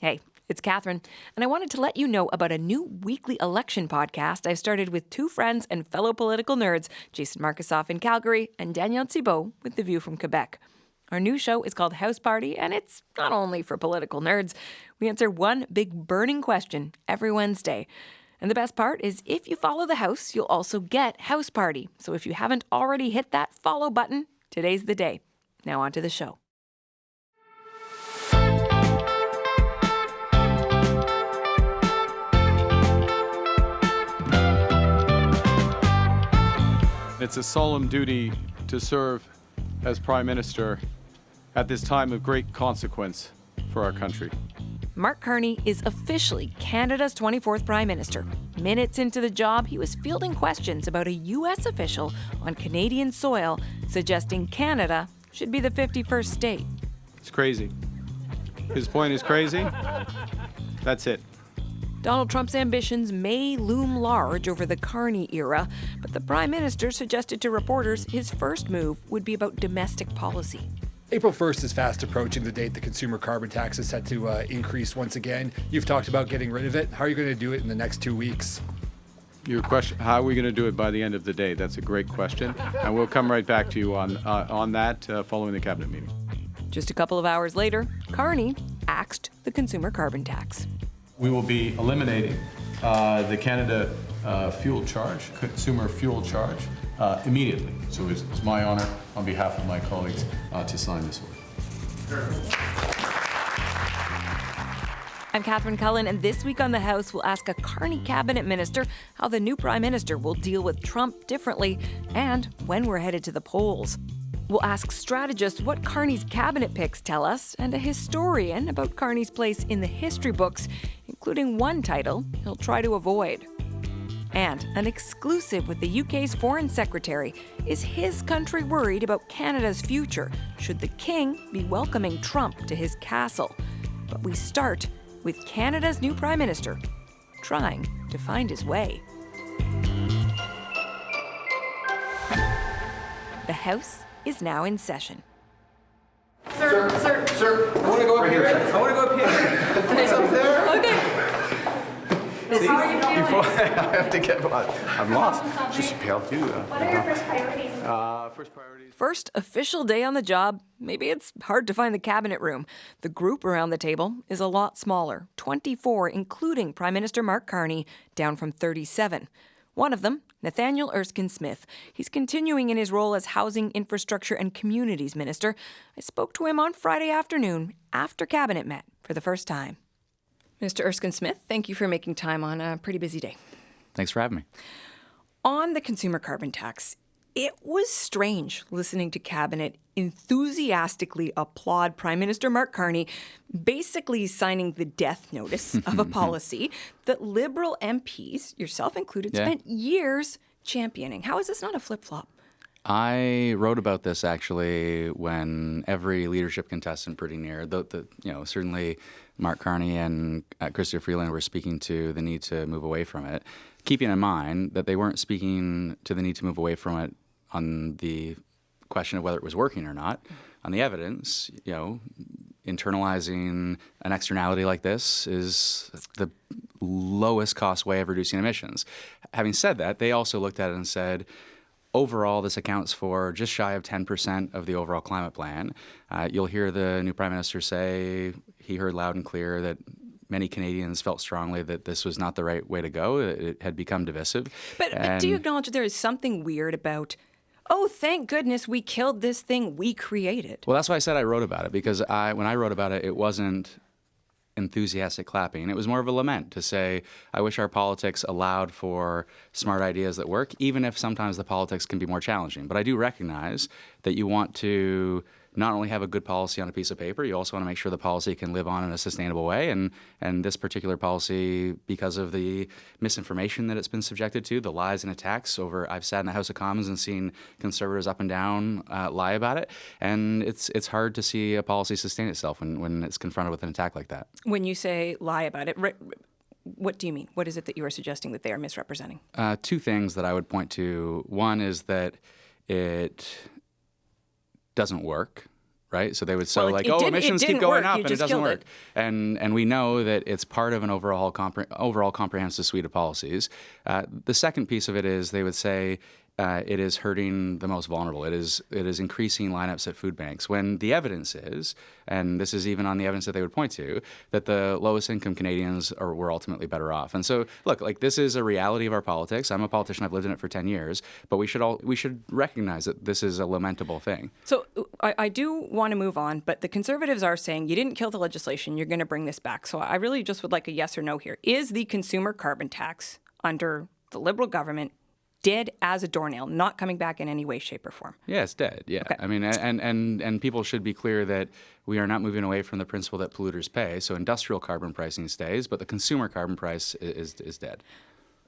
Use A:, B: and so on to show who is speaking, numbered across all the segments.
A: Hey, it's Catherine, and I wanted to let you know about a new weekly election podcast I've started with two friends and fellow political nerds, Jason Markusoff in Calgary and Danielle Thibault with The View from Quebec. Our new show is called House Party, and it's not only for political nerds. We answer one big burning question every Wednesday. And the best part is if you follow the House, you'll also get House Party. So if you haven't already hit that follow button, today's the day. Now on to the show.
B: It's a solemn duty to serve as Prime Minister at this time of great consequence for our country.
A: Mark Carney is officially Canada's 24th Prime Minister. Minutes into the job, he was fielding questions about a U.S. official on Canadian soil suggesting Canada should be the 51st state.
B: It's crazy. His point is crazy. That's it.
A: Donald Trump's ambitions may loom large over the Carney era, but the Prime Minister suggested to reporters his first move would be about domestic policy.
C: April 1st is fast approaching, the date the consumer carbon tax is set to increase once again. You've talked about getting rid of it. How are you going to do it in the next 2 weeks?
B: Your question, how are we going to do it by the end of the day? That's a great question, and we'll come right back to you on that following the cabinet meeting.
A: Just a couple of hours later, Carney axed the consumer carbon tax.
B: We will be eliminating the Canada consumer fuel charge, immediately. So it's my honor, on behalf of my colleagues, to sign this order.
A: I'm Catherine Cullen, and this week on The House, we'll ask a Carney cabinet minister how the new Prime Minister will deal with Trump differently and when we're headed to the polls. We'll ask strategists what Carney's cabinet picks tell us, and a historian about Carney's place in the history books, including one title he'll try to avoid. And an exclusive with the UK's Foreign Secretary. Is his country worried about Canada's future? Should the King be welcoming Trump to his castle? But we start with Canada's new Prime Minister trying to find his way. The House is now in session.
D: Sir, I want to go up here. I want to go up here. It's up there.
A: Okay.
D: See?
A: How are you feeling?
D: Before I have to get, I'm lost. She should be able to.
E: What are your first priorities?
D: First priorities.
A: First official day on the job, maybe it's hard to find the cabinet room. The group around the table is a lot smaller, 24, including Prime Minister Mark Carney, down from 37. One of them, Nathaniel Erskine-Smith. He's continuing in his role as Housing, Infrastructure and Communities Minister. I spoke to him on Friday afternoon after Cabinet met for the first time. Mr. Erskine-Smith, thank you for making time on a pretty busy day.
F: Thanks for having me.
A: On the consumer carbon tax, it was strange listening to Cabinet enthusiastically applaud Prime Minister Mark Carney, basically signing the death notice of a policy that Liberal MPs, yourself included, spent years championing. How is this not a flip-flop?
F: I wrote about this actually when every leadership contestant pretty near, certainly Mark Carney and Christopher Freeland were speaking to the need to move away from it, keeping in mind that they weren't speaking to the need to move away from it on the question of whether it was working or not. On the evidence, internalizing an externality like this is the lowest cost way of reducing emissions. Having said that, they also looked at it and said, overall, this accounts for just shy of 10% of the overall climate plan. You'll hear the new Prime Minister say he heard loud and clear that many Canadians felt strongly that this was not the right way to go. It had become divisive.
A: But do you acknowledge that there is something weird about, oh, thank goodness we killed this thing we created?
F: Well, that's why I said I wrote about it, because when I wrote about it, it wasn't enthusiastic clapping. It was more of a lament to say, I wish our politics allowed for smart ideas that work, even if sometimes the politics can be more challenging. But I do recognize that you want to not only have a good policy on a piece of paper, you also want to make sure the policy can live on in a sustainable way. And this particular policy, because of the misinformation that it's been subjected to, the lies and attacks I've sat in the House of Commons and seen Conservatives up and down lie about it. And it's hard to see a policy sustain itself when it's confronted with an attack like that.
A: When you say lie about it, what do you mean? What is it that you are suggesting that they are misrepresenting?
F: Two things that I would point to. One is that it doesn't work, right? So they would say
A: Well,
F: like,
A: it didn't-
F: emissions
A: it
F: keep
A: didn't
F: going
A: work.
F: up
A: You
F: and it
A: just
F: doesn't
A: killed
F: work.
A: it.
F: And we know that it's part of an overall comprehensive suite of policies. The second piece of it is they would say it is hurting the most vulnerable. It is increasing lineups at food banks when the evidence is, and this is even on the evidence that they would point to, that the lowest income Canadians were ultimately better off. And so, look, like this is a reality of our politics. I'm a politician. I've lived in it for 10 years, but we should recognize that this is a lamentable thing.
A: So I do want to move on, but the Conservatives are saying you didn't kill the legislation. You're going to bring this back. So I really just would like a yes or no here. Is the consumer carbon tax under the Liberal government dead as a doornail, not coming back in any way, shape, or form?
F: Yeah, it's dead. Yeah.
A: Okay.
F: I mean, and people should be clear that we are not moving away from the principle that polluters pay. So industrial carbon pricing stays, but the consumer carbon price is dead.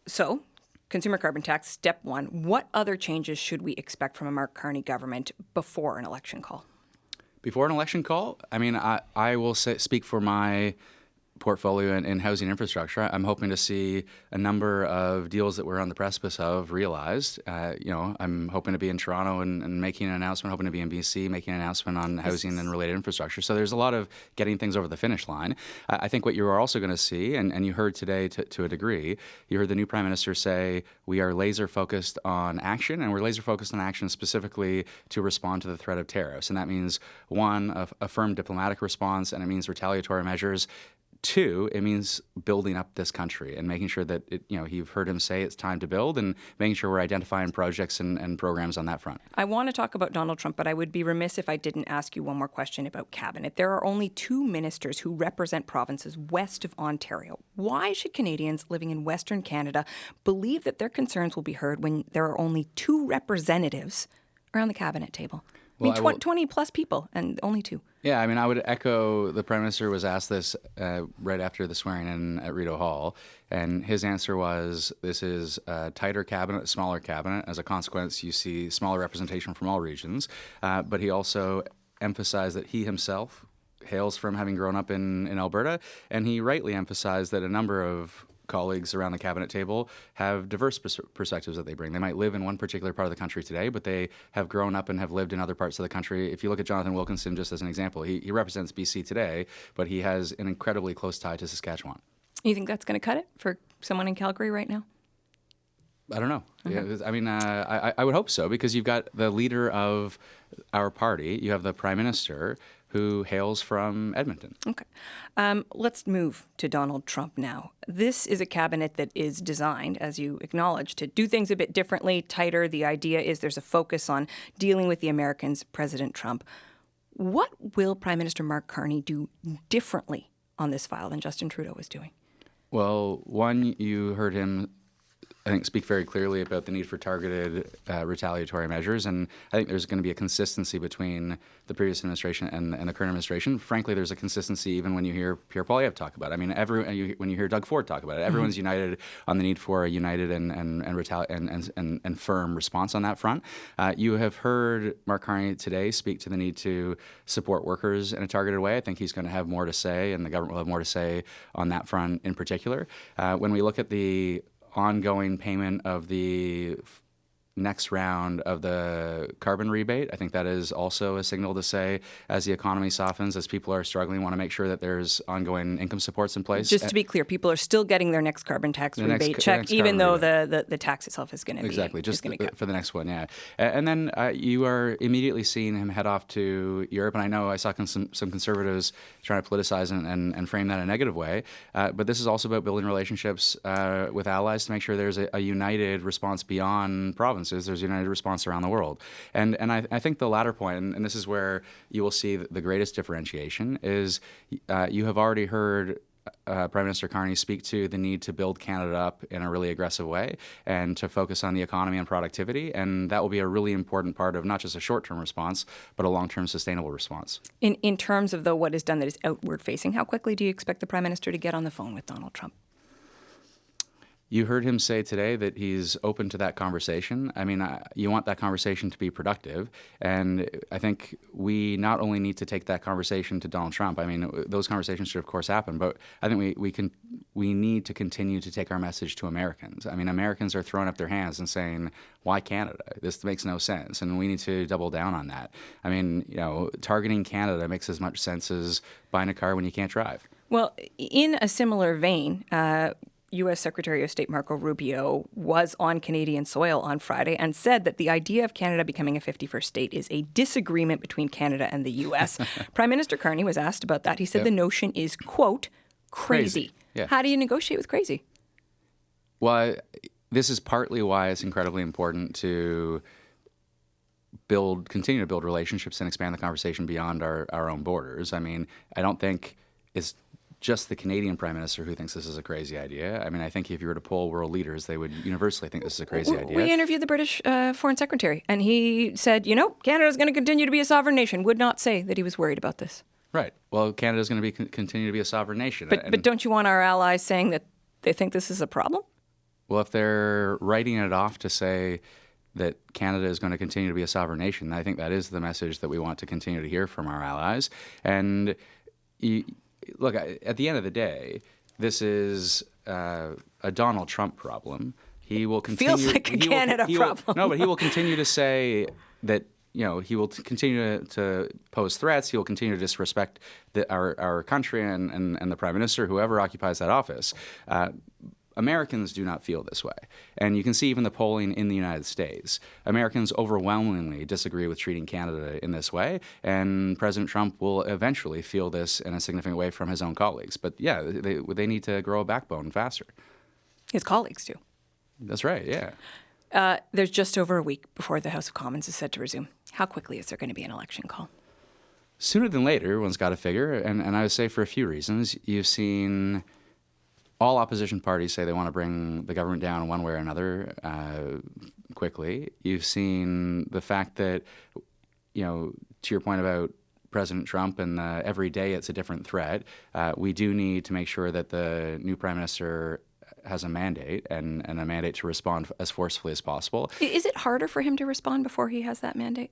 A: So, consumer carbon tax, step one. What other changes should we expect from a Mark Carney government before an election call?
F: Before an election call, I mean, I will speak for my portfolio in housing infrastructure. I'm hoping to see a number of deals that we're on the precipice of realized. I'm hoping to be in Toronto and making an announcement, hoping to be in BC making an announcement on housing and related infrastructure. So there's a lot of getting things over the finish line. I think what you are also going to see, and you heard today to a degree, you heard the new Prime Minister say we are laser focused on action, and we're laser focused on action specifically to respond to the threat of tariffs. And that means, one, a firm diplomatic response, and it means retaliatory measures. Two, it means building up this country and making sure that, you've heard him say it's time to build and making sure we're identifying projects and programs on that front.
A: I want to talk about Donald Trump, but I would be remiss if I didn't ask you one more question about cabinet. There are only 2 ministers who represent provinces west of Ontario. Why should Canadians living in Western Canada believe that their concerns will be heard when there are only 2 representatives around the cabinet table?
F: Well,
A: I mean, 20 plus people and only 2.
F: Yeah, I mean, I would echo the Prime Minister was asked this right after the swearing-in at Rideau Hall, and his answer was, this is a tighter cabinet, a smaller cabinet. As a consequence, you see smaller representation from all regions. But he also emphasized that he himself hails from having grown up in Alberta, and he rightly emphasized that a number of colleagues around the cabinet table have diverse perspectives that they bring. They might live in one particular part of the country today, but they have grown up and have lived in other parts of the country. If you look at Jonathan Wilkinson, just as an example, he represents BC today, but he has an incredibly close tie to Saskatchewan.
A: You think that's going to cut it for someone in Calgary right now?
F: I don't know.
A: Okay.
F: Yeah, I mean, I would hope so, because you've got the leader of our party, you have the Prime Minister, who hails from Edmonton.
A: Okay. Let's move to Donald Trump now. This is a cabinet that is designed, as you acknowledged, to do things a bit differently, tighter. The idea is there's a focus on dealing with the Americans, President Trump. What will Prime Minister Mark Carney do differently on this file than Justin Trudeau was doing?
F: Well, one, you heard him, I think, speak very clearly about the need for targeted retaliatory measures, and I think there's going to be a consistency between the previous administration and the current administration. Frankly, there's a consistency even when you hear Pierre Poilievre talk about it. I mean, when you hear Doug Ford talk about it, everyone's united on the need for a united and firm response on that front. You have heard Mark Carney today speak to the need to support workers in a targeted way. I think he's going to have more to say, and the government will have more to say on that front in particular. When we look at the ongoing payment of the next round of the carbon rebate, I think that is also a signal to say, as the economy softens, as people are struggling, want to make sure that there's ongoing income supports in place.
A: Just to be clear, people are still getting their next carbon tax rebate check, even though the tax itself is going to be
F: exactly just
A: cut.
F: for the next one, yeah. And then you are immediately seeing him head off to Europe, and I know I saw some conservatives trying to politicize and frame that in a negative way, but this is also about building relationships with allies to make sure there's a united response beyond provinces. There's a united response around the world. And I think the latter point, and this is where you will see the greatest differentiation, is you have already heard Prime Minister Carney speak to the need to build Canada up in a really aggressive way and to focus on the economy and productivity. And that will be a really important part of not just a short-term response, but a long-term sustainable response.
A: In terms of, though, what is done that is outward-facing, how quickly do you expect the Prime Minister to get on the phone with Donald Trump?
F: You heard him say today that he's open to that conversation. I mean, you want that conversation to be productive. And I think we not only need to take that conversation to Donald Trump. I mean, those conversations should, of course, happen. But I think we need to continue to take our message to Americans. I mean, Americans are throwing up their hands and saying, why Canada? This makes no sense. And we need to double down on that. I mean, targeting Canada makes as much sense as buying a car when you can't drive.
A: Well, in a similar vein, U.S. Secretary of State Marco Rubio was on Canadian soil on Friday and said that the idea of Canada becoming a 51st state is a disagreement between Canada and the U.S. Prime Minister Carney was asked about that. He said the notion is, quote, crazy.
F: Yeah.
A: How do you negotiate with crazy?
F: Well, this is partly why it's incredibly important to continue to build relationships and expand the conversation beyond our own borders. I mean, I don't think it's just the Canadian Prime Minister who thinks this is a crazy idea. I mean, I think if you were to poll world leaders, they would universally think this is a crazy idea.
A: We interviewed the British Foreign Secretary, and he said, Canada's going to continue to be a sovereign nation. Would not say that he was worried about this.
F: Right. Well, Canada's going to continue to be a sovereign nation.
A: But don't you want our allies saying that they think this is a problem?
F: Well, if they're writing it off to say that Canada is going to continue to be a sovereign nation, I think that is the message that we want to continue to hear from our allies. And look, at the end of the day, this is a Donald Trump problem. He will continue.
A: Feels like a Canada problem.
F: No, but he will continue to say that he will continue to pose threats. He will continue to disrespect our country and the Prime Minister, whoever occupies that office. Americans do not feel this way. And you can see even the polling in the United States. Americans overwhelmingly disagree with treating Canada in this way, and President Trump will eventually feel this in a significant way from his own colleagues. But yeah, they need to grow a backbone faster.
A: His colleagues do.
F: That's right, yeah.
A: There's just over a week before the House of Commons is set to resume. How quickly is there going to be an election call?
F: Sooner than later, one's got to figure, and I would say for a few reasons. You've seen all opposition parties say they want to bring the government down one way or another quickly. You've seen the fact that, to your point about President Trump and every day it's a different threat, we do need to make sure that the new Prime Minister has a mandate and a mandate to respond as forcefully as possible.
A: Is it harder for him to respond before he has that mandate?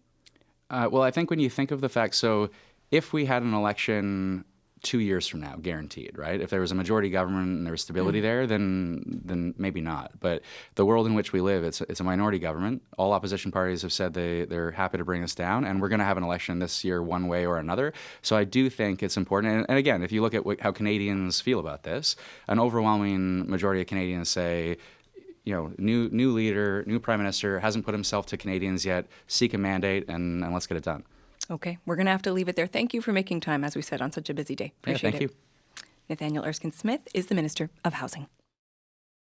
F: Well, I think when you think of the fact, so if we had an election 2 years from now, guaranteed, right? If there was a majority government and there was stability there, then maybe not. But the world in which we live, it's a minority government. All opposition parties have said they're happy to bring us down, and we're going to have an election this year one way or another. So I do think it's important. And again, if you look at how Canadians feel about this, an overwhelming majority of Canadians say, new leader, new Prime Minister, hasn't put himself to Canadians yet, seek a mandate, and let's get it done.
A: Okay, we're going to have to leave it there. Thank you for making time, as we said, on such a busy day. Appreciate
F: it. Thank you.
A: Nathaniel Erskine-Smith is the Minister of Housing.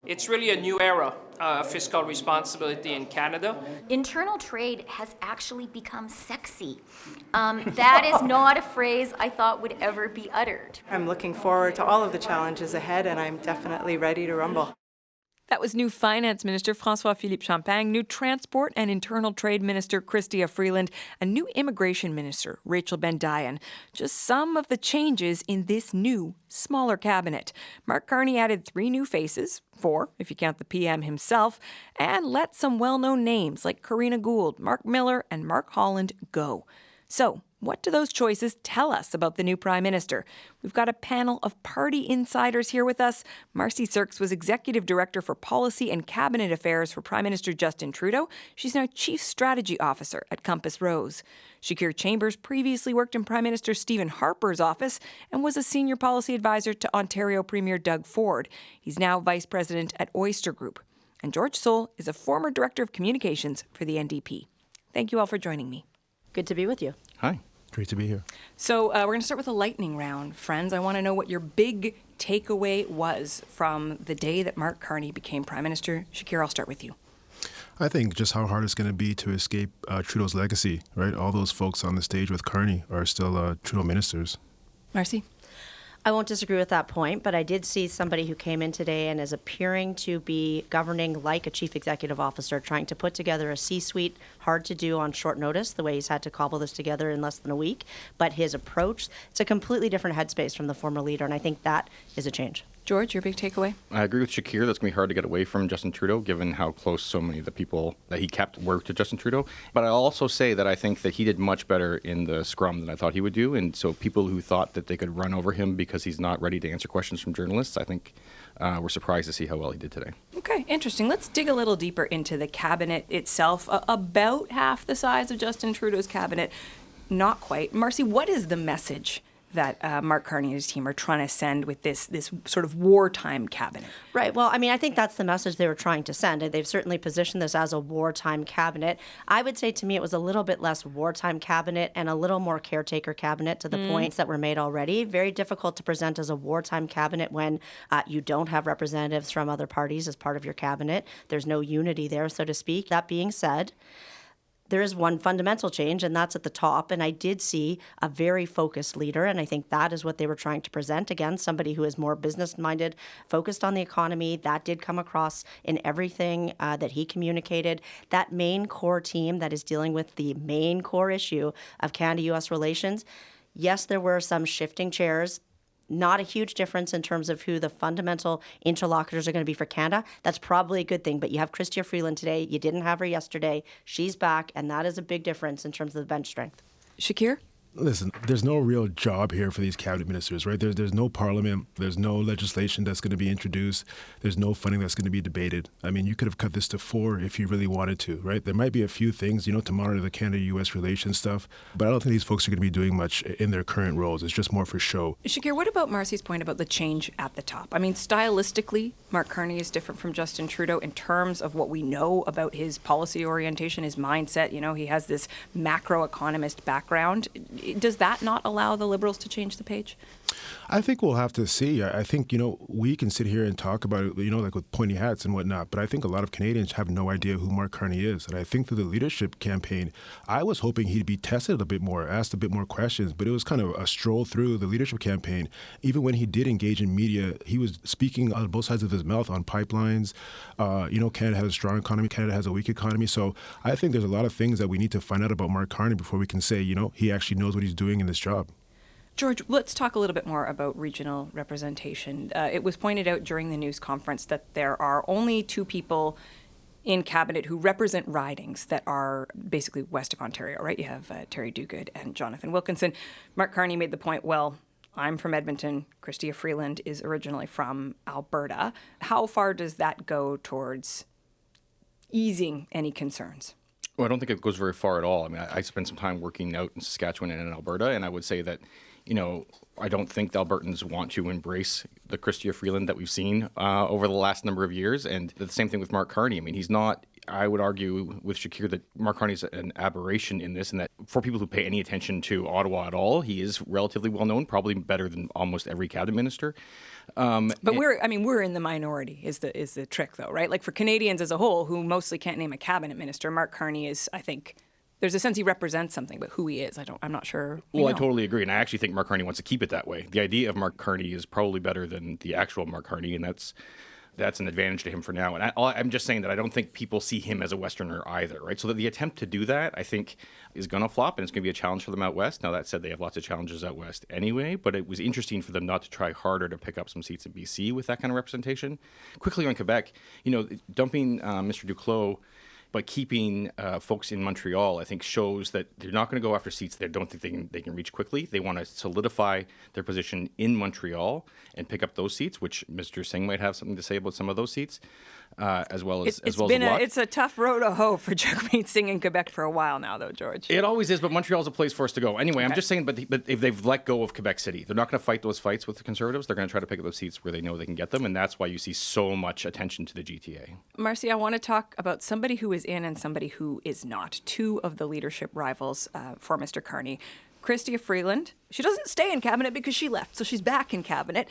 E: It's really a new era of fiscal responsibility in Canada.
G: Internal trade has actually become sexy. That is not a phrase I thought would ever be uttered.
H: I'm looking forward to all of the challenges ahead, and I'm definitely ready to rumble.
A: That was new Finance Minister François-Philippe Champagne, new Transport and Internal Trade Minister Chrystia Freeland, and new Immigration Minister Rachel Ben-Dayan. Just some of the changes in this new, smaller cabinet. Mark Carney added 3 new faces, 4 if you count the PM himself, and let some well-known names like Karina Gould, Mark Miller, and Mark Holland go. So, what do those choices tell us about the new Prime Minister? We've got a panel of party insiders here with us. Marcy Sirks was Executive Director for Policy and Cabinet Affairs for Prime Minister Justin Trudeau. She's now Chief Strategy Officer at Compass Rose. Shakir Chambers previously worked in Prime Minister Stephen Harper's office and was a Senior Policy Advisor to Ontario Premier Doug Ford. He's now Vice President at Oyster Group. And George Soule is a former Director of Communications for the NDP. Thank you all for joining me.
I: Good to be with you.
J: Hi. Great to be here.
A: So we're going to start with a lightning round, friends. I want to know what your big takeaway was from the day that Mark Carney became Prime Minister. Shakir, I'll start with you.
J: I think just how hard it's going to be to escape Trudeau's legacy, right? All those folks on the stage with Carney are still Trudeau ministers.
A: Marcy?
I: I won't disagree with that point, but I did see somebody who came in today and is appearing to be governing like a chief executive officer, trying to put together a C-suite, hard to do on short notice, the way he's had to cobble this together in less than a week. But his approach, it's a completely different headspace from the former leader, and I think that is a change.
A: George, your big takeaway?
K: I agree with Shakir. That's going to be hard to get away from Justin Trudeau, given how close so many of the people that he kept were to Justin Trudeau. But I'll also say that I think that he did much better in the scrum than I thought he would do. And so people who thought that they could run over him because he's not ready to answer questions from journalists, I think were surprised to see how well he did today.
A: Okay, interesting. Let's dig a little deeper into the cabinet itself. About half the size of Justin Trudeau's cabinet. Not quite. Marcy, what is the message that Mark Carney and his team are trying to send with this sort of wartime cabinet?
I: Right. Well, I mean, I think that's the message they were trying to send. They've certainly positioned this as a wartime cabinet. I would say to me it was a little bit less wartime cabinet and a little more caretaker cabinet to the points that were made already. Very difficult to present as a wartime cabinet when you don't have representatives from other parties as part of your cabinet. There's no unity there, so to speak. That being said, there is one fundamental change, and that's at the top. And I did see a very focused leader, and I think that is what they were trying to present. Again, somebody who is more business-minded, focused on the economy. That did come across in everything that he communicated. That main core team that is dealing with the main core issue of Canada-U.S. relations, yes, there were some shifting chairs. Not a huge difference in terms of who the fundamental interlocutors are going to be for Canada. That's probably a good thing. But you have Chrystia Freeland today. You didn't have her yesterday. She's back, and that is a big difference in terms of the bench strength.
A: Shakir?
J: Listen, there's no real job here for these cabinet ministers, right? There's no parliament. There's no legislation that's going to be introduced. There's no funding that's going to be debated. I mean, you could have cut this to 4 if you really wanted to, right? There might be a few things, to monitor the Canada-U.S. relations stuff, but I don't think these folks are going to be doing much in their current roles. It's just more for show.
A: Shakir, what about Marcy's point about the change at the top? I mean, stylistically, Mark Carney is different from Justin Trudeau in terms of what we know about his policy orientation, his mindset. He has this macroeconomist background. Does that not allow the Liberals to change the page?
J: I think we'll have to see. I think, we can sit here and talk about it, like with pointy hats and whatnot, but I think a lot of Canadians have no idea who Mark Carney is. And I think through the leadership campaign, I was hoping he'd be tested a bit more, asked a bit more questions, but it was kind of a stroll through the leadership campaign. Even when he did engage in media, he was speaking on both sides of his mouth on pipelines. Canada has a strong economy, Canada has a weak economy. So I think there's a lot of things that we need to find out about Mark Carney before we can say, he actually knows what he's doing in this job.
A: George, let's talk a little bit more about regional representation. It was pointed out during the news conference that there are only 2 people in cabinet who represent ridings that are basically west of Ontario, right? You have Terry Duguid and Jonathan Wilkinson. Mark Carney made the point, well, I'm from Edmonton. Chrystia Freeland is originally from Alberta. How far does that go towards easing any concerns?
K: Well, I don't think it goes very far at all. I mean, I spent some time working out in Saskatchewan and in Alberta, and I would say that, I don't think the Albertans want to embrace the Chrystia Freeland that we've seen over the last number of years. And the same thing with Mark Carney. I mean, he's not, I would argue with Shakir that Mark Carney's an aberration in this, and that for people who pay any attention to Ottawa at all, he is relatively well known, probably better than almost every cabinet minister.
A: But we're in the minority is the trick, though, right? Like for Canadians as a whole, who mostly can't name a cabinet minister, Mark Carney is, I think, there's a sense he represents something, but who he is, I'm not sure.
K: Well, I totally agree, and I actually think Mark Carney wants to keep it that way. The idea of Mark Carney is probably better than the actual Mark Carney, and that's an advantage to him for now. And I'm just saying that I don't think people see him as a Westerner either, right? So that the attempt to do that, I think, is going to flop, and it's going to be a challenge for them out west. Now, that said, they have lots of challenges out west anyway, but it was interesting for them not to try harder to pick up some seats in BC with that kind of representation. Quickly on Quebec, dumping Mr. Duclos, but keeping folks in Montreal, I think, shows that they're not going to go after seats they don't think they can reach quickly. They want to solidify their position in Montreal and pick up those seats, which Mr. Singh might have something to say about some of those seats, as well as
A: it's a tough road to hoe for Jagmeet Singh in Quebec for a while now, though, George.
K: It always is, but Montreal's a place for us to go. Anyway, okay. I'm just saying, but if they've let go of Quebec City, they're not going to fight those fights with the Conservatives. They're going to try to pick up those seats where they know they can get them, and that's why you see so much attention to the GTA.
A: Marcy, I want to talk about somebody who is in and somebody who is not. 2 of the leadership rivals for Mr. Carney. Chrystia Freeland, she doesn't stay in cabinet because she left, so she's back in cabinet.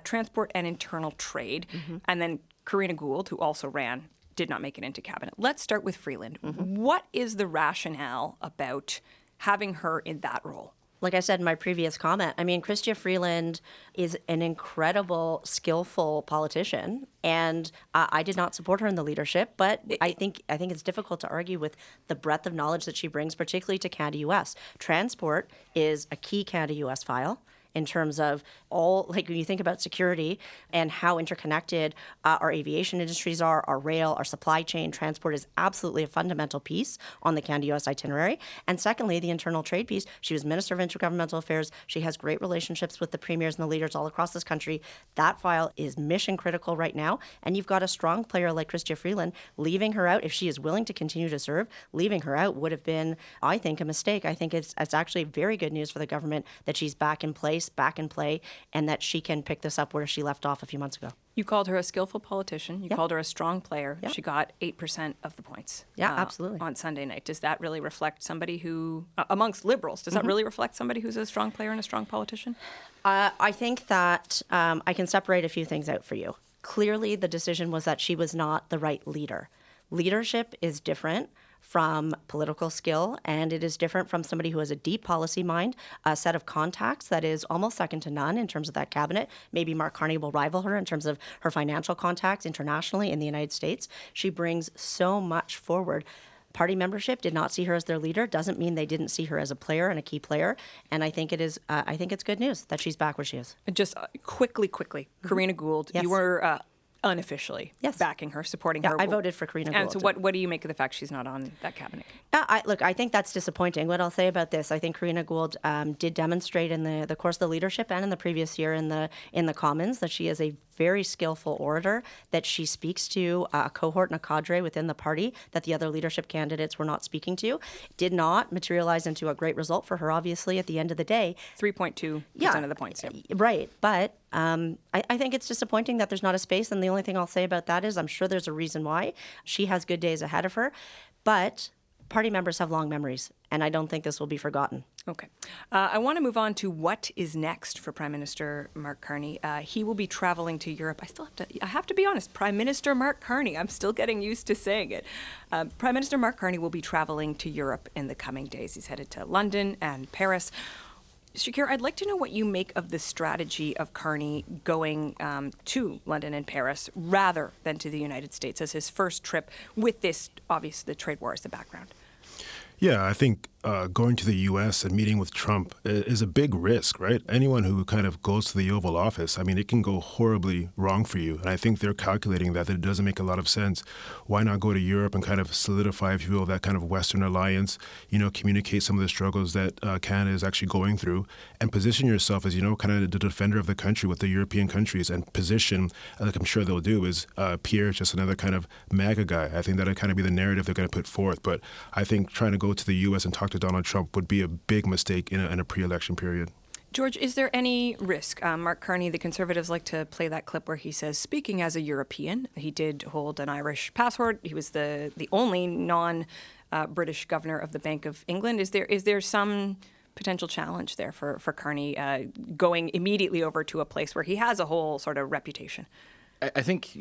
A: Transport and internal trade. Mm-hmm. And then Karina Gould, who also ran, did not make it into cabinet. Let's start with Freeland. Mm-hmm. What is the rationale about having her in that role?
I: Like I said in my previous comment, Chrystia Freeland is an incredible, skillful politician, and I did not support her in the leadership, but I think it's difficult to argue with the breadth of knowledge that she brings, particularly to Canada-US. Transport is a key Canada-US file. in terms of all, like when you think about security and how interconnected our aviation industries are, our rail, our supply chain, transport is absolutely a fundamental piece on the Canada-US itinerary. And secondly, the internal trade piece. She was Minister of Intergovernmental Affairs. She has great relationships with the premiers and the leaders all across this country. That file is mission critical right now. And you've got a strong player like Chrystia Freeland. Leaving her out, if she is willing to continue to serve, leaving her out would have been, I think, a mistake. I think it's actually very good news for the government that she's back in place, back in play, and that she can pick this up where she left off a few months ago.
A: You called her a skillful politician. You called her a strong player. She got 8% of the points.
I: Yeah, absolutely.
A: On Sunday night. Does that really reflect somebody who, amongst Liberals, does that really reflect somebody who's a strong player and a strong politician?
I: I think that I can separate a few things out for you. Clearly, the decision was that she was not the right leader. Leadership is different from political skill, and it is different from somebody who has a deep policy mind, a set of contacts that is almost second to none in terms of that cabinet. Maybe Mark Carney will rival her in terms of her financial contacts internationally in the United States. She brings so much forward. Party membership did not see her as their leader. Doesn't mean they didn't see her as a player and a key player. And I think it is. I think it's good news that she's back where she is.
A: Just quickly, Karina Gould, you were unofficially backing her, supporting her.
I: I voted for Karina Gould.
A: And so what do you make of the fact she's not on that cabinet?
I: Look, I think that's disappointing. What I'll say about this, I think Karina Gould did demonstrate in the course of the leadership and in the previous year in the Commons that she is a very skillful orator, that she speaks to a cohort and a cadre within the party that the other leadership candidates were not speaking to. Did not materialize into a great result for her, obviously, at the end of the day.
A: 3.2% of the points. Yeah.
I: Right. But I think it's disappointing that there's not a space. And the only thing I'll say about that is I'm sure there's a reason why. She has good days ahead of her. But party members have long memories, and I don't think this will be forgotten.
A: Okay. I want to move on to what is next for Prime Minister Mark Carney. He will be traveling to Europe. I have to be honest, Prime Minister Mark Carney. I'm still getting used to saying it. Prime Minister Mark Carney will be traveling to Europe in the coming days. He's headed to London and Paris. Shakir, I'd like to know what you make of the strategy of Carney going to London and Paris rather than to the United States as his first trip with this, obviously, the trade war as the background.
J: Yeah, I think going to the U.S. and meeting with Trump is a big risk, right? Anyone who kind of goes to the Oval Office, I mean, it can go horribly wrong for you. And I think they're calculating that it doesn't make a lot of sense. Why not go to Europe and kind of solidify, if you will, that kind of Western alliance, communicate some of the struggles that Canada is actually going through, and position yourself as, kind of the defender of the country with the European countries, and position, like I'm sure they'll do, is Pierre just another kind of MAGA guy. I think that'll kind of be the narrative they're going to put forth. But I think trying to go to the U.S. and talk to Donald Trump would be a big mistake in a pre-election period.
A: George, is there any risk? Mark Carney, the Conservatives like to play that clip where he says, speaking as a European, he did hold an Irish passport. He was the only non-British governor of the Bank of England. Is there some potential challenge there for Carney going immediately over to a place where he has a whole sort of reputation?
K: I think,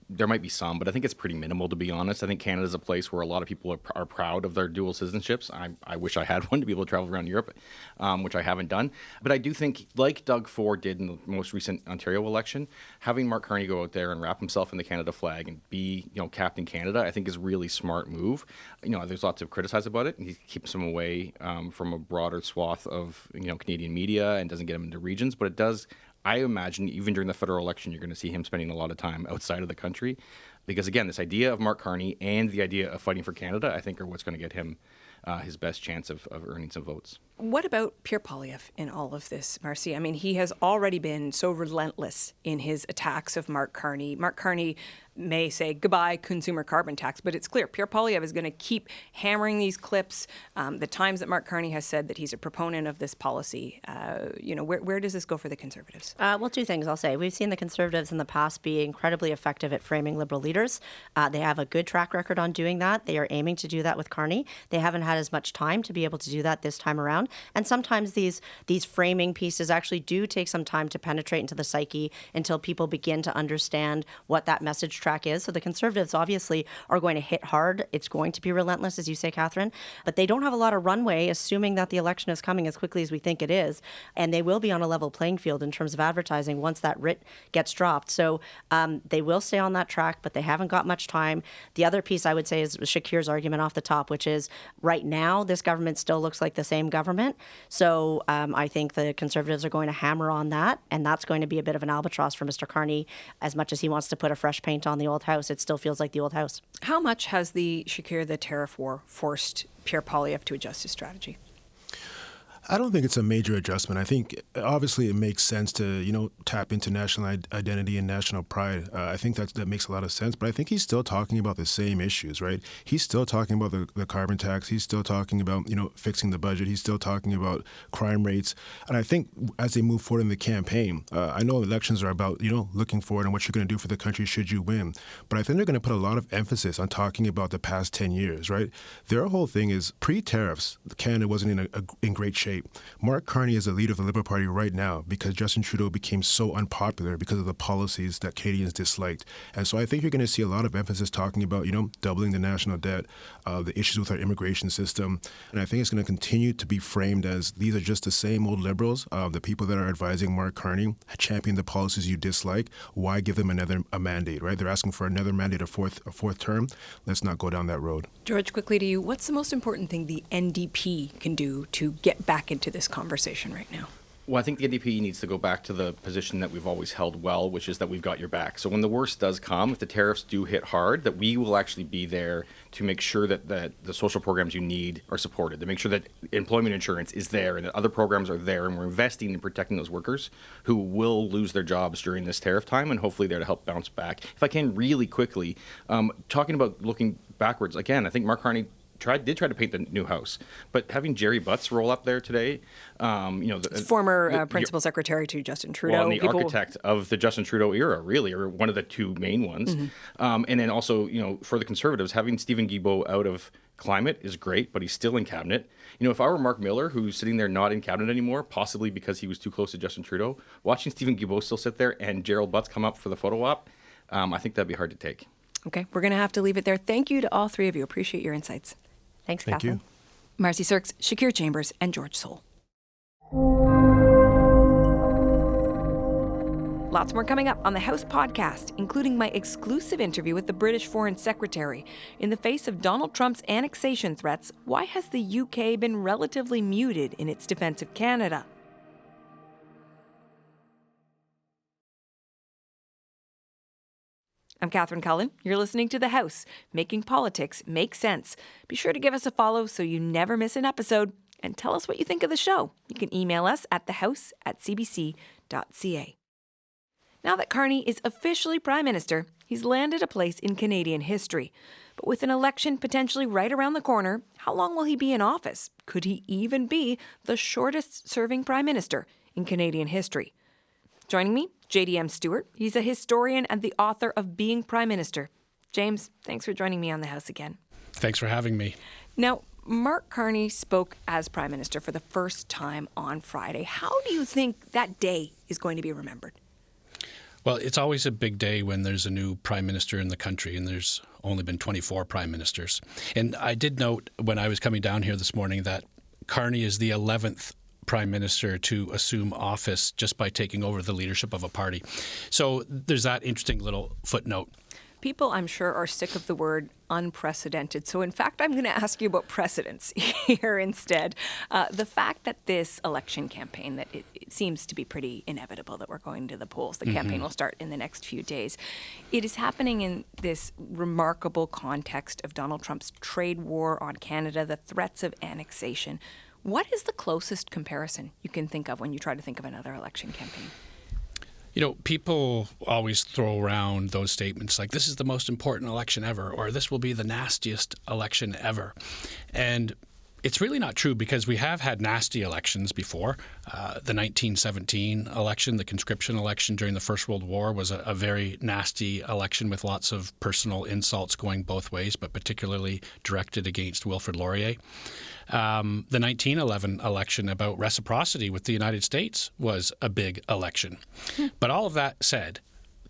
K: there might be some, but I think it's pretty minimal, to be honest. I think Canada's a place where a lot of people are proud of their dual citizenships. I wish I had one to be able to travel around Europe, which I haven't done. But I do think, like Doug Ford did in the most recent Ontario election, having Mark Carney go out there and wrap himself in the Canada flag and be, Captain Canada, I think is a really smart move. There's lots to criticize about it, and he keeps him away from a broader swath of, Canadian media and doesn't get him into regions, but it does. I imagine even during the federal election, you're going to see him spending a lot of time outside of the country because, again, this idea of Mark Carney and the idea of fighting for Canada, I think, are what's going to get him his best chance of earning some votes.
A: What about Pierre Poilievre in all of this, Marcy? I mean, he has already been so relentless in his attacks of Mark Carney. Mark Carney may say goodbye consumer carbon tax, but it's clear Pierre Poilievre is going to keep hammering these clips. The times that Mark Carney has said that he's a proponent of this policy, where does this go for the Conservatives?
I: Well, two things I'll say. We've seen the Conservatives in the past be incredibly effective at framing Liberal leaders. They have a good track record on doing that. They are aiming to do that with Carney. They haven't had as much time to be able to do that this time around. And sometimes these framing pieces actually do take some time to penetrate into the psyche until people begin to understand what that message track is. So the Conservatives obviously are going to hit hard. It's going to be relentless, as you say, Catherine, but they don't have a lot of runway, assuming that the election is coming as quickly as we think it is. And they will be on a level playing field in terms of advertising once that writ gets dropped. So they will stay on that track, but they haven't got much time. The other piece I would say is Shakir's argument off the top, which is right now, this government still looks like the same government. government. So I think the Conservatives are going to hammer on that, and that's going to be a bit of an albatross for Mr. Carney. As much as he wants to put a fresh paint on the old house, it still feels like the old house.
A: How much has the tariff war forced Pierre Poilievre to adjust his strategy?
J: I don't think it's a major adjustment. I think obviously it makes sense to, tap into national identity and national pride. I think that makes a lot of sense. But I think he's still talking about the same issues, right? He's still talking about the carbon tax. He's still talking about, fixing the budget. He's still talking about crime rates. And I think as they move forward in the campaign, I know elections are about, looking forward and what you're going to do for the country should you win. But I think they're going to put a lot of emphasis on talking about the past 10 years, right? Their whole thing is pre-tariffs, Canada wasn't in great shape. Mark Carney is the leader of the Liberal Party right now because Justin Trudeau became so unpopular because of the policies that Canadians disliked. And so I think you're going to see a lot of emphasis talking about, doubling the national debt, the issues with our immigration system. And I think it's going to continue to be framed as these are just the same old Liberals, the people that are advising Mark Carney, champion the policies you dislike. Why give them a mandate, right? They're asking for another mandate, a fourth term. Let's not go down that road.
A: George, quickly to you, what's the most important thing the NDP can do to get back into this conversation right now?
K: Well, I think the NDP needs to go back to the position that we've always held well, which is that we've got your back. So when the worst does come, if the tariffs do hit hard, that we will actually be there to make sure that the social programs you need are supported, to make sure that employment insurance is there and that other programs are there, and we're investing in protecting those workers who will lose their jobs during this tariff time and hopefully there to help bounce back. If I can really quickly, talking about looking backwards, again, I think Mark Carney did try to paint the new house, but having Jerry Butts roll up there today,
A: former principal secretary to Justin Trudeau,
K: well, and the architect of the Justin Trudeau era, really, or one of the two main ones, and then also, for the Conservatives, having Stephen Guilbeault out of climate is great, but he's still in cabinet. If I were Mark Miller, who's sitting there not in cabinet anymore, possibly because he was too close to Justin Trudeau, watching Stephen Guilbeault still sit there and Gerald Butts come up for the photo op, I think that'd be hard to take.
A: Okay, we're going to have to leave it there. Thank you to all three of you. Appreciate your insights.
I: Thanks,
J: Thank
I: Catherine.
J: you.
A: Marcy Sirks, Shakir Chambers, and George Soule. Lots more coming up on the House podcast, including my exclusive interview with the British Foreign Secretary. In the face of Donald Trump's annexation threats, why has the UK been relatively muted in its defense of Canada? I'm Catherine Cullen. You're listening to The House, making politics make sense. Be sure to give us a follow so you never miss an episode, and tell us what you think of the show. You can email us at thehouse@cbc.ca. Now that Carney is officially Prime Minister, he's landed a place in Canadian history. But with an election potentially right around the corner, how long will he be in office? Could he even be the shortest-serving Prime Minister in Canadian history? Joining me, J.D.M. Stewart. He's a historian and the author of Being Prime Minister. James, thanks for joining me on The House again.
L: Thanks for having me.
A: Now, Mark Carney spoke as Prime Minister for the first time on Friday. How do you think that day is going to be remembered?
L: Well, it's always a big day when there's a new Prime Minister in the country, and there's only been 24 Prime Ministers. And I did note when I was coming down here this morning that Carney is the 11th Prime Minister to assume office just by taking over the leadership of a party. So there's that interesting little footnote.
A: People, I'm sure, are sick of the word unprecedented. So, in fact, I'm going to ask you about precedents here instead. The fact that this election campaign, that it seems to be pretty inevitable that we're going to the polls. The campaign will start in the next few days. It is happening in this remarkable context of Donald Trump's trade war on Canada, the threats of annexation. What is the closest comparison you can think of when you try to think of another election campaign?
L: People always throw around those statements like this is the most important election ever, or this will be the nastiest election ever. And it's really not true because we have had nasty elections before. The 1917 election, the conscription election during the First World War, was a very nasty election with lots of personal insults going both ways, but particularly directed against Wilfrid Laurier. The 1911 election about reciprocity with the United States was a big election. But all of that said,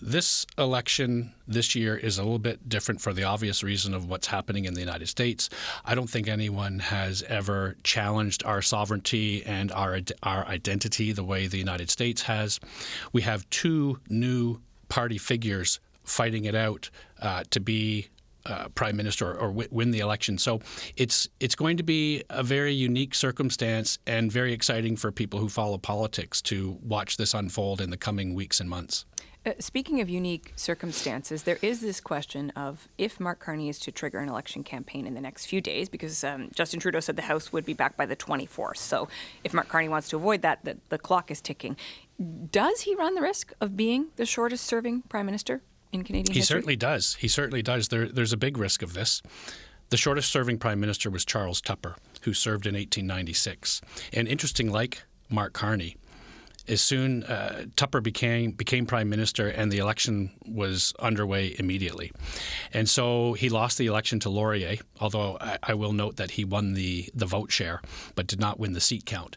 L: this election this year is a little bit different for the obvious reason of what's happening in the United States. I don't think anyone has ever challenged our sovereignty and our identity the way the United States has. We have two new party figures fighting it out to be prime minister or win the election. So it's going to be a very unique circumstance and very exciting for people who follow politics to watch this unfold in the coming weeks and months.
A: Speaking of unique circumstances, there is this question of if Mark Carney is to trigger an election campaign in the next few days, because Justin Trudeau said the House would be back by the 24th. So if Mark Carney wants to avoid that, the clock is ticking. Does he run the risk of being the shortest serving prime minister in Canadian history?
L: He certainly does. He certainly does. There's a big risk of this. The shortest serving prime minister was Charles Tupper, who served in 1896. And interesting, like Mark Carney, as soon Tupper became prime minister and the election was underway immediately. And so he lost the election to Laurier, although I will note that he won the vote share but did not win the seat count.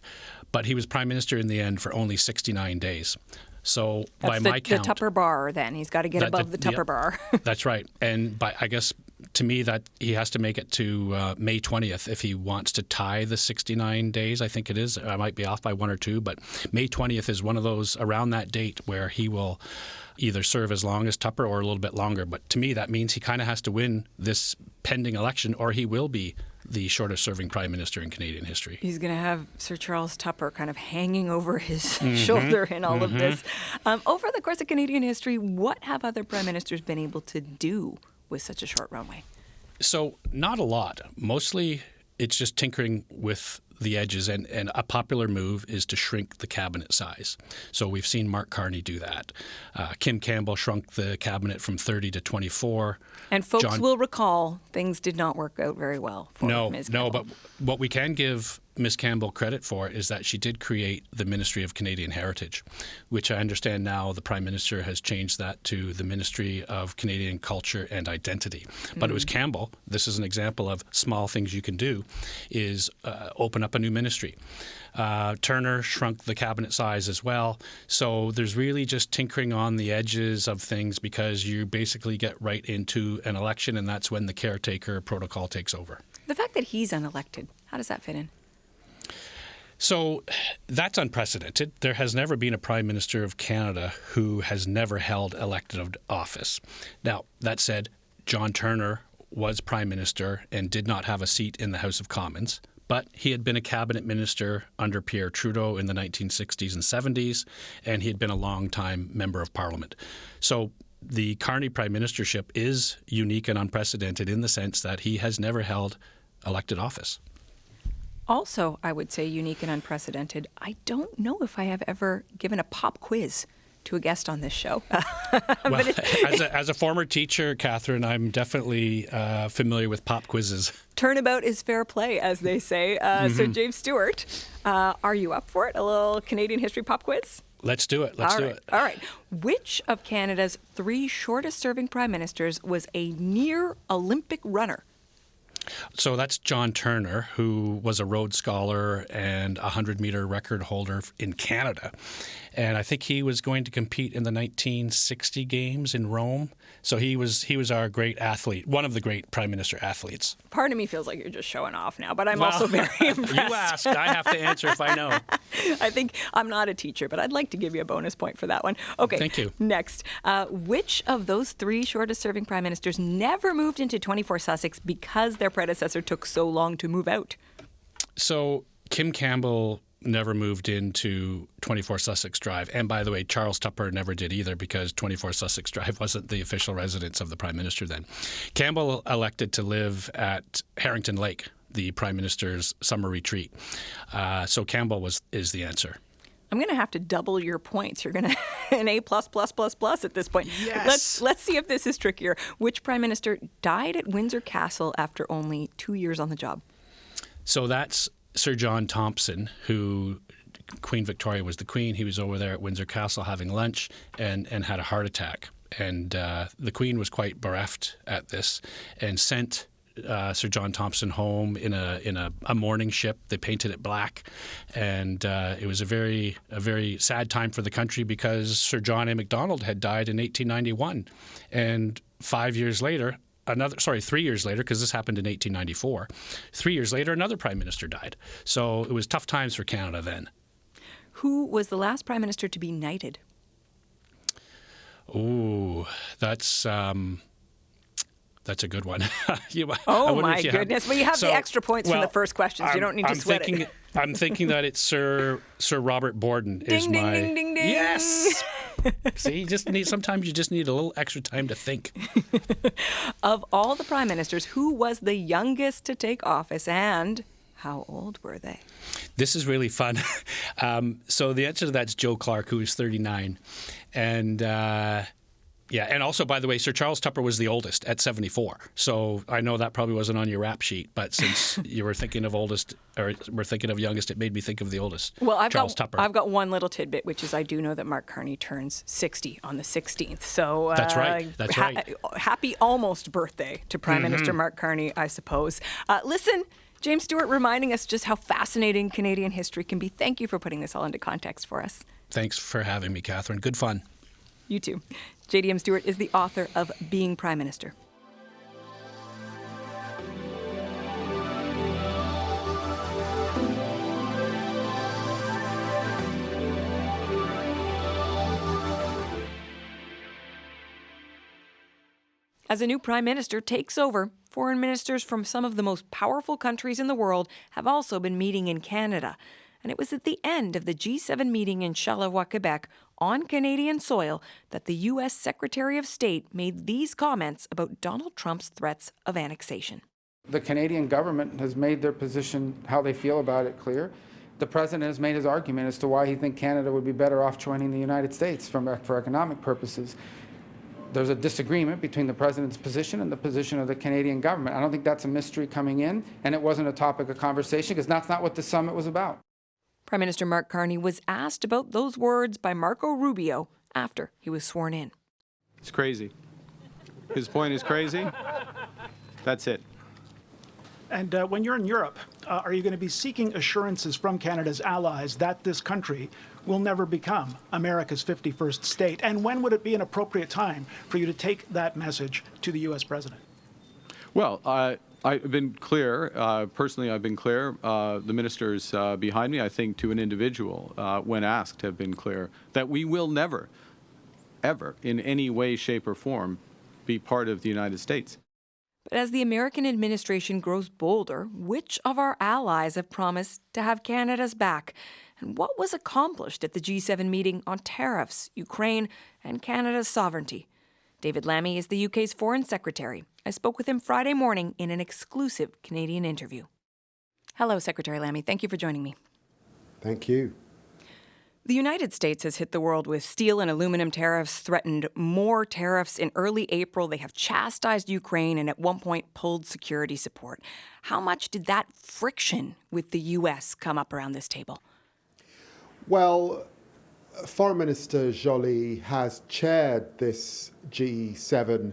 L: But he was prime minister in the end for only 69 days. So
A: that's
L: by my count,
A: the Tupper bar, then he's got to get above the Tupper bar.
L: That's right. And I guess to me that he has to make it to May 20th if he wants to tie the 69 days. I think it is. I might be off by 1 or 2, but May 20th is one of those around that date where he will either serve as long as Tupper or a little bit longer. But to me, that means he kind of has to win this pending election, or he will be the shortest serving prime minister in Canadian history.
A: He's going to have Sir Charles Tupper kind of hanging over his shoulder in all of this. Over the course of Canadian history, what have other prime ministers been able to do with such a short runway?
L: So not a lot. Mostly it's just tinkering with the edges, and a popular move is to shrink the cabinet size. So we've seen Mark Carney do that. Kim Campbell shrunk the cabinet from 30 to 24.
A: And folks will recall things did not work out very well for Ms. Campbell.
L: No, but what we can give Ms. Campbell credit for is that she did create the Ministry of Canadian Heritage, which I understand now the Prime Minister has changed that to the Ministry of Canadian Culture and Identity. But it was Campbell. This is an example of small things you can do, is open up a new ministry. Turner shrunk the cabinet size as well. So there's really just tinkering on the edges of things because you basically get right into an election, and that's when the caretaker protocol takes over.
A: The fact that he's unelected, how does that fit in?
L: So that's unprecedented. There has never been a Prime Minister of Canada who has never held elected office. Now, that said, John Turner was Prime Minister and did not have a seat in the House of Commons, but he had been a cabinet minister under Pierre Trudeau in the 1960s and 70s, and he had been a long-time member of Parliament. So the Carney Prime Ministership is unique and unprecedented in the sense that he has never held elected office.
A: Also, I would say unique and unprecedented. I don't know if I have ever given a pop quiz to a guest on this show.
L: Well, as a former teacher, Catherine, I'm definitely familiar with pop quizzes.
A: Turnabout is fair play, as they say. So, James Stewart, are you up for it? A little Canadian history pop quiz?
L: Let's do it. Let's do it.
A: All right. Which of Canada's 3 shortest-serving prime ministers was a near Olympic runner?
L: So that's John Turner, who was a Rhodes Scholar and a 100-meter record holder in Canada. And I think he was going to compete in the 1960 games in Rome. So he was our great athlete, one of the great prime minister athletes.
A: Part of me feels like you're just showing off now, but I'm also very impressed.
L: You asked. I have to answer if I know.
A: I think I'm not a teacher, but I'd like to give you a bonus point for that one. Okay.
L: Thank you.
A: Next, which of those 3 shortest-serving prime ministers never moved into 24 Sussex because their predecessor took so long to move out?
L: So Kim Campbell never moved into 24 Sussex Drive. And by the way, Charles Tupper never did either because 24 Sussex Drive wasn't the official residence of the Prime Minister then. Campbell elected to live at Harrington Lake, the Prime Minister's summer retreat. So Campbell is the answer.
A: I'm going to have to double your points. You're going to an A++++ at this point.
L: Yes.
A: Let's see if this is trickier. Which Prime Minister died at Windsor Castle after only 2 years on the job?
L: So that's Sir John Thompson, who Queen Victoria was the Queen. He was over there at Windsor Castle having lunch and had a heart attack. And the Queen was quite bereft at this and sent Sir John Thompson home in a mourning ship. They painted it black, and it was a very sad time for the country because Sir John A. Macdonald had died in 1891, and 3 years later, because this happened in 1894. 3 years later, another prime minister died. So it was tough times for Canada then.
A: Who was the last prime minister to be knighted?
L: Oh, that's That's a good one.
A: Oh, my goodness. Well, you have the extra points from the first questions. You don't need to sweat it.
L: I'm thinking that it's Sir Robert Borden is
A: ding,
L: my...
A: ding, ding, ding.
L: Yes! See, sometimes you just need a little extra time to think.
A: Of all the prime ministers, who was the youngest to take office and how old were they?
L: This is really fun. So the answer to that's Joe Clark, who is 39. And... and also, by the way, Sir Charles Tupper was the oldest at 74. So I know that probably wasn't on your rap sheet, but since you were thinking of oldest, or we're thinking of youngest, it made me think of the oldest. Well, Charles Tupper.
A: I've got one little tidbit, which is I do know that Mark Carney turns 60 on the 16th. So
L: that's right. That's right.
A: Happy almost birthday to Prime Minister Mark Carney, I suppose. Listen, James Stewart reminding us just how fascinating Canadian history can be. Thank you for putting this all into context for us.
L: Thanks for having me, Catherine. Good fun.
A: You too. J.D.M. Stewart is the author of Being Prime Minister. As a new prime minister takes over, foreign ministers from some of the most powerful countries in the world have also been meeting in Canada. And it was at the end of the G7 meeting in Charlevoix, Quebec, on Canadian soil, that the U.S. Secretary of State made these comments about Donald Trump's threats of annexation.
M: The Canadian government has made their position, how they feel about it, clear. The president has made his argument as to why he thinks Canada would be better off joining the United States for economic purposes. There's a disagreement between the president's position and the position of the Canadian government. I don't think that's a mystery coming in, and it wasn't a topic of conversation because that's not what the summit was about.
A: Prime Minister Mark Carney was asked about those words by Marco Rubio after he was sworn in.
B: It's crazy. His point is crazy. That's it.
N: And when you're in Europe, are you going to be seeking assurances from Canada's allies that this country will never become America's 51st state? And when would it be an appropriate time for you to take that message to the U.S. president?
B: Well, I've been clear. Personally, I've been clear. The ministers behind me, I think, to an individual, when asked, have been clear that we will never, ever, in any way, shape, or form, be part of the United States.
A: But as the American administration grows bolder, which of our allies have promised to have Canada's back? And what was accomplished at the G7 meeting on tariffs, Ukraine, and Canada's sovereignty? David Lammy is the UK's Foreign Secretary. I spoke with him Friday morning in an exclusive Canadian interview. Hello, Secretary Lammy. Thank you for joining me.
O: Thank you.
A: The United States has hit the world with steel and aluminum tariffs, threatened more tariffs in early April. They have chastised Ukraine and at one point pulled security support. How much did that friction with the U.S. come up around this table?
O: Well, Foreign Minister Joly has chaired this G7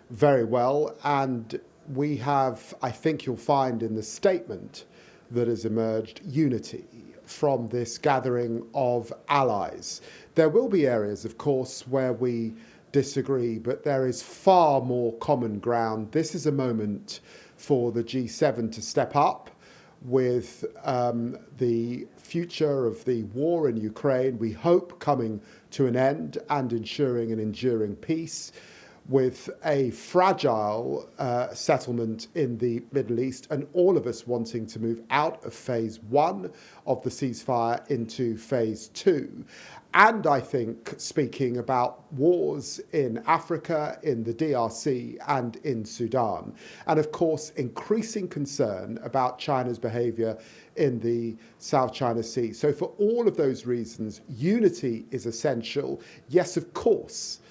O: very well, and we have, I think you'll find in the statement that has emerged, unity from this gathering of allies. There will be areas, of course, where we disagree, but there is far more common ground. This is a moment for the G7 to step up with the future of the war in Ukraine, we hope coming to an end and ensuring an enduring peace, with a fragile settlement in the Middle East, and all of us wanting to move out of phase 1 of the ceasefire into phase 2. And I think speaking about wars in Africa, in the DRC, and in Sudan. And of course, increasing concern about China's behavior in the South China Sea. So for all of those reasons, unity is essential. Yes, of course,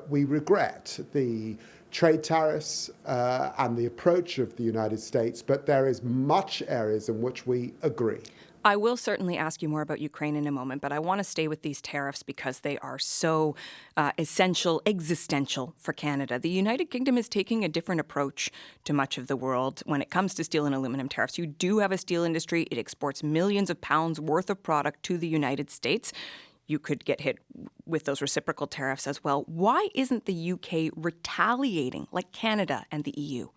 O: we regret the trade tariffs and the approach of the United States, but there is much areas in which we agree.
A: I will certainly ask you more about Ukraine in a moment, but I want to stay with these tariffs because they are so essential, existential for Canada. The United Kingdom is taking a different approach to much of the world when it comes to steel and aluminum tariffs. You do have a steel industry. It exports millions of pounds worth of product to the United States. You could get hit with those reciprocal tariffs as well. Why isn't the UK retaliating like Canada and the EU?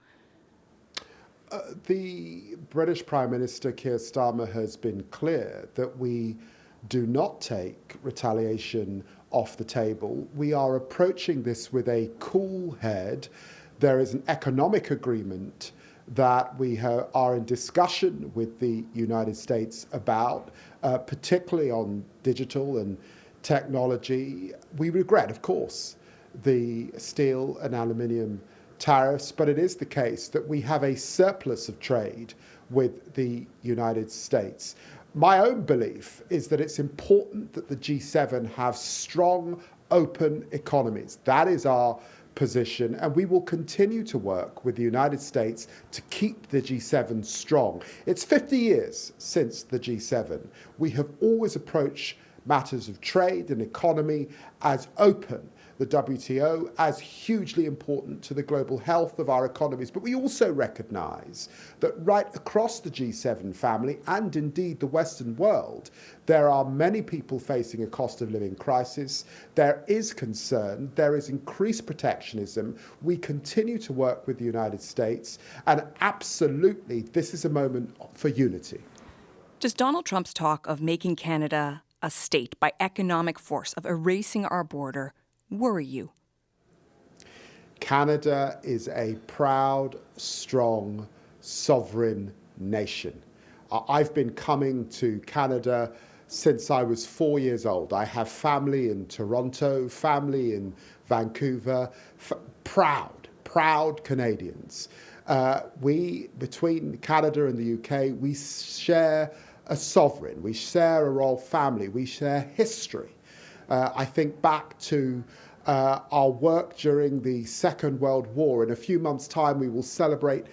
O: The British Prime Minister Keir Starmer has been clear that we do not take retaliation off the table. We are approaching this with a cool head, There is an economic agreement that we are in discussion with the United States about, particularly on digital and technology. We regret, of course, the steel and aluminium tariffs, but it is the case that we have a surplus of trade with the United States. My own belief is that it's important that the G7 have strong, open economies. That is our position, and we will continue to work with the United States to keep the G7 strong. It's 50 years since the G7. We have always approached matters of trade and economy as open, the WTO as hugely important to the global health of our economies. But we also recognize that right across the G7 family, and indeed the Western world, there are many people facing a cost of living crisis. There is concern. There is increased protectionism. We continue to work with the United States, and absolutely, this is a moment for unity.
A: Does Donald Trump's talk of making Canada a state by economic force, of erasing our border, worry you?
O: Canada is a proud, strong, sovereign nation. I've been coming to Canada since I was 4 years old. I have family in Toronto, family in Vancouver, proud Canadians. Between Canada and the UK, we share a sovereign, we share a royal family, we share history. I think back to our work during the Second World War. In a few months' time, we will celebrate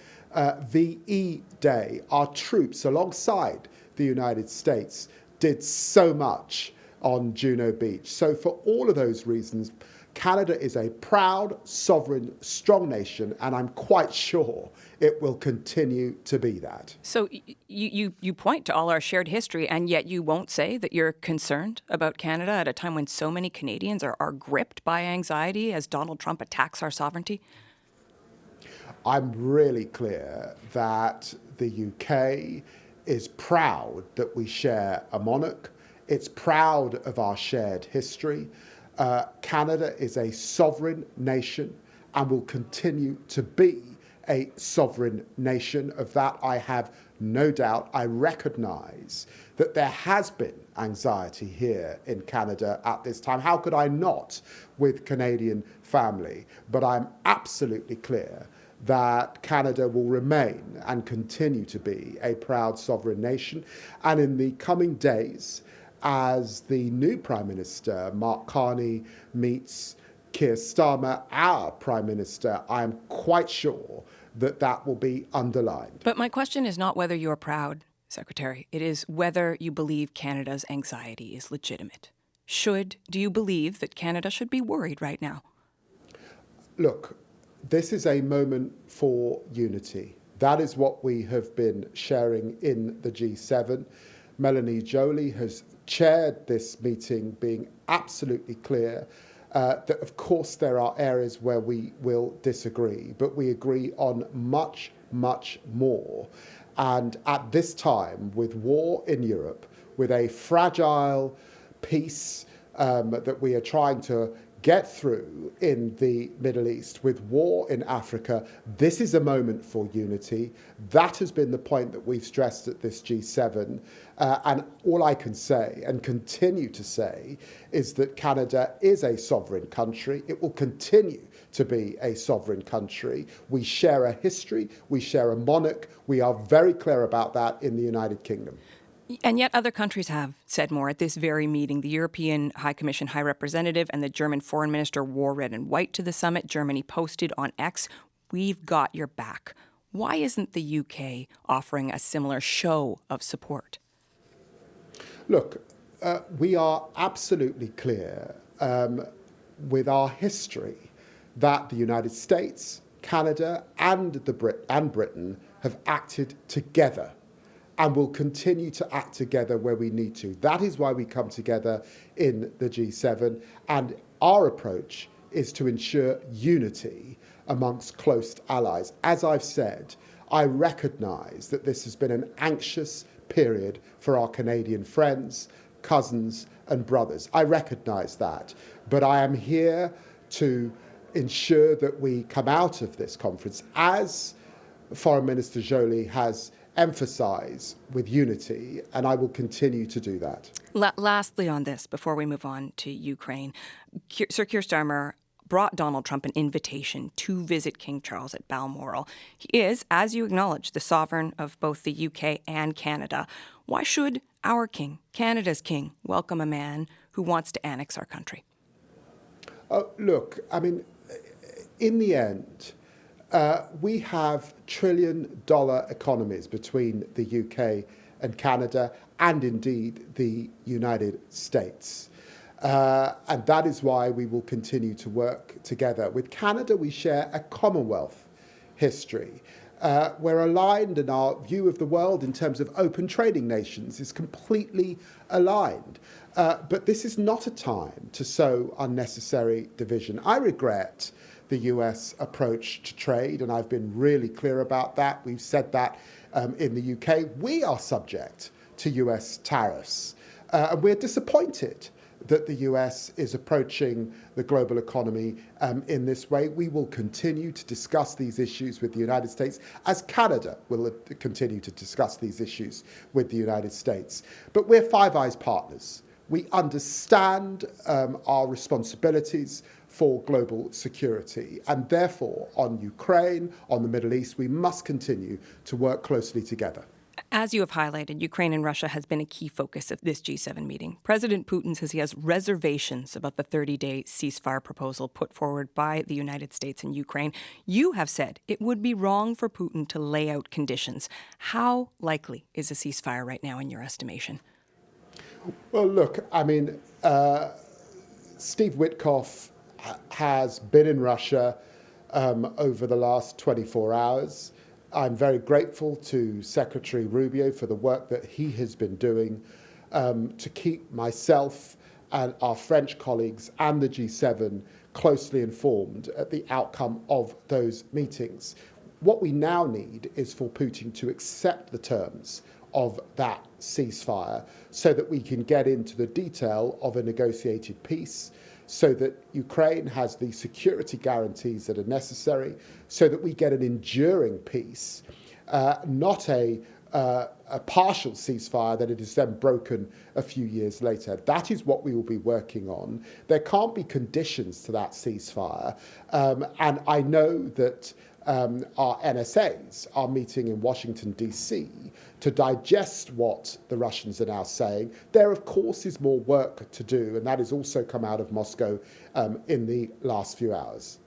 O: VE Day. Our troops, alongside the United States, did so much on Juno Beach. So for all of those reasons, Canada is a proud, sovereign, strong nation, and I'm quite sure it will continue to be that.
A: So you point to all our shared history, and yet you won't say that you're concerned about Canada at a time when so many Canadians are gripped by anxiety as Donald Trump attacks our sovereignty?
O: I'm really clear that the UK is proud that we share a monarch. It's proud of our shared history. Canada is a sovereign nation and will continue to be a sovereign nation. Of that, I have no doubt. I recognize that there has been anxiety here in Canada at this time. How could I not with Canadian family? But I'm absolutely clear that Canada will remain and continue to be a proud sovereign nation. And in the coming days, as the new Prime Minister, Mark Carney, meets Keir Starmer, our Prime Minister, I am quite sure that that will be underlined.
A: But my question is not whether you're proud, Secretary. It is whether you believe Canada's anxiety is legitimate. Do you believe that Canada should be worried right now?
O: Look, this is a moment for unity. That is what we have been sharing in the G7. Melanie Joly has chaired this meeting, being absolutely clear that, of course, there are areas where we will disagree, but we agree on much, much more. And at this time, with war in Europe, with a fragile peace that we are trying to get through in the Middle East, with war in Africa, this is a moment for unity. That has been the point that we've stressed at this G7. And all I can say and continue to say is that Canada is a sovereign country. It will continue to be a sovereign country. We share a history. We share a monarch. We are very clear about that in the United Kingdom.
A: And yet other countries have said more. At this very meeting, the European High Commission High Representative and the German Foreign Minister wore red and white to the summit. Germany posted on X, "We've got your back." Why isn't the UK offering a similar show of support?
O: Look, we are absolutely clear with our history that the United States, Canada, and Britain have acted together and will continue to act together where we need to. That is why we come together in the G7, and our approach is to ensure unity amongst close allies. As I've said, I recognise that this has been an anxious period for our Canadian friends, cousins and brothers. I recognise that, but I am here to ensure that we come out of this conference, as Foreign Minister Joly has emphasised, with unity, and I will continue to do that.
A: Lastly on this, before we move on to Ukraine, Sir Keir Starmer brought Donald Trump an invitation to visit King Charles at Balmoral. He is, as you acknowledge, the sovereign of both the UK and Canada. Why should our king, Canada's king, welcome a man who wants to annex our country?
O: Look, I mean, in the end, we have trillion-dollar economies between the UK and Canada, and indeed the United States. And that is why we will continue to work together. With Canada, we share a Commonwealth history. We're aligned, and our view of the world in terms of open trading nations is completely aligned. But this is not a time to sow unnecessary division. I regret the US approach to trade, and I've been really clear about that. We've said that in the UK. We are subject to US tariffs, and we're disappointed that the US is approaching the global economy in this way. We will continue to discuss these issues with the United States, as Canada will continue to discuss these issues with the United States. But we're Five Eyes partners. We understand our responsibilities for global security, and therefore on Ukraine, on the Middle East, we must continue to work closely together.
A: As you have highlighted, Ukraine and Russia has been a key focus of this G7 meeting. President Putin says he has reservations about the 30-day ceasefire proposal put forward by the United States and Ukraine. You have said it would be wrong for Putin to lay out conditions. How likely is a ceasefire right now in your estimation?
O: Well, look, I mean, Steve Witkoff has been in Russia over the last 24 hours. I'm very grateful to Secretary Rubio for the work that he has been doing to keep myself and our French colleagues and the G7 closely informed at the outcome of those meetings. What we now need is for Putin to accept the terms of that ceasefire so that we can get into the detail of a negotiated peace, so that Ukraine has the security guarantees that are necessary, so that we get an enduring peace, not a partial ceasefire that it is then broken a few years later. That is what we will be working on. There can't be conditions to that ceasefire. And I know that our NSAs are meeting in Washington, D.C. to digest what the Russians are now saying. There, of course, is more work to do, and that has also come out of Moscow in the last few hours.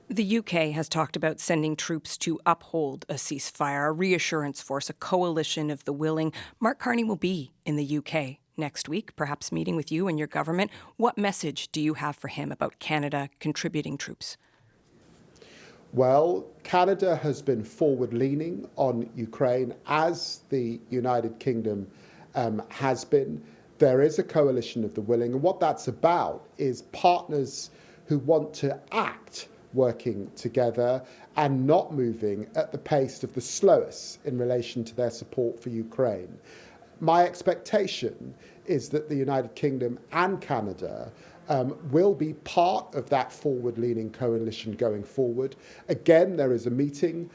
A: The UK has talked about sending troops to uphold a ceasefire, a reassurance force, a coalition of the willing. Mark Carney will be in the UK next week, perhaps meeting with you and your government. What message do you have for him about Canada contributing troops?
O: Well, Canada has been forward-leaning on Ukraine, as the United Kingdom has been. There is a coalition of the willing, and what that's about is partners who want to act working together and not moving at the pace of the slowest in relation to their support for Ukraine. My expectation is that the United Kingdom and Canada will be part of that forward-leaning coalition going forward. Again, there is a meeting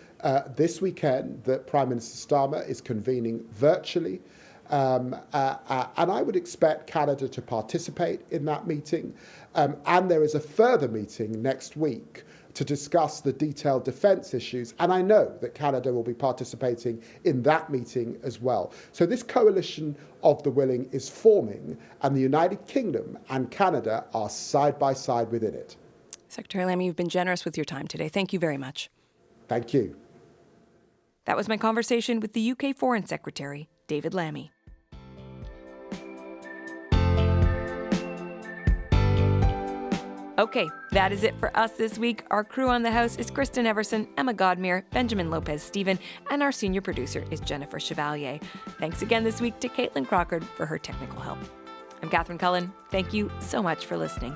O: this weekend that Prime Minister Starmer is convening virtually. And I would expect Canada to participate in that meeting. And there is a further meeting next week to discuss the detailed defence issues. And I know that Canada will be participating in that meeting as well. So this coalition of the willing is forming, and the United Kingdom and Canada are side by side within it.
A: Secretary Lammy, you've been generous with your time today. Thank you very much.
O: Thank you.
A: That was my conversation with the UK Foreign Secretary, David Lammy. Okay, that is it for us this week. Our crew on the house is Kristen Everson, Emma Godmere, Benjamin Lopez-Stephen, and our senior producer is Jennifer Chevalier. Thanks again this week to Caitlin Crockard for her technical help. I'm Catherine Cullen. Thank you so much for listening.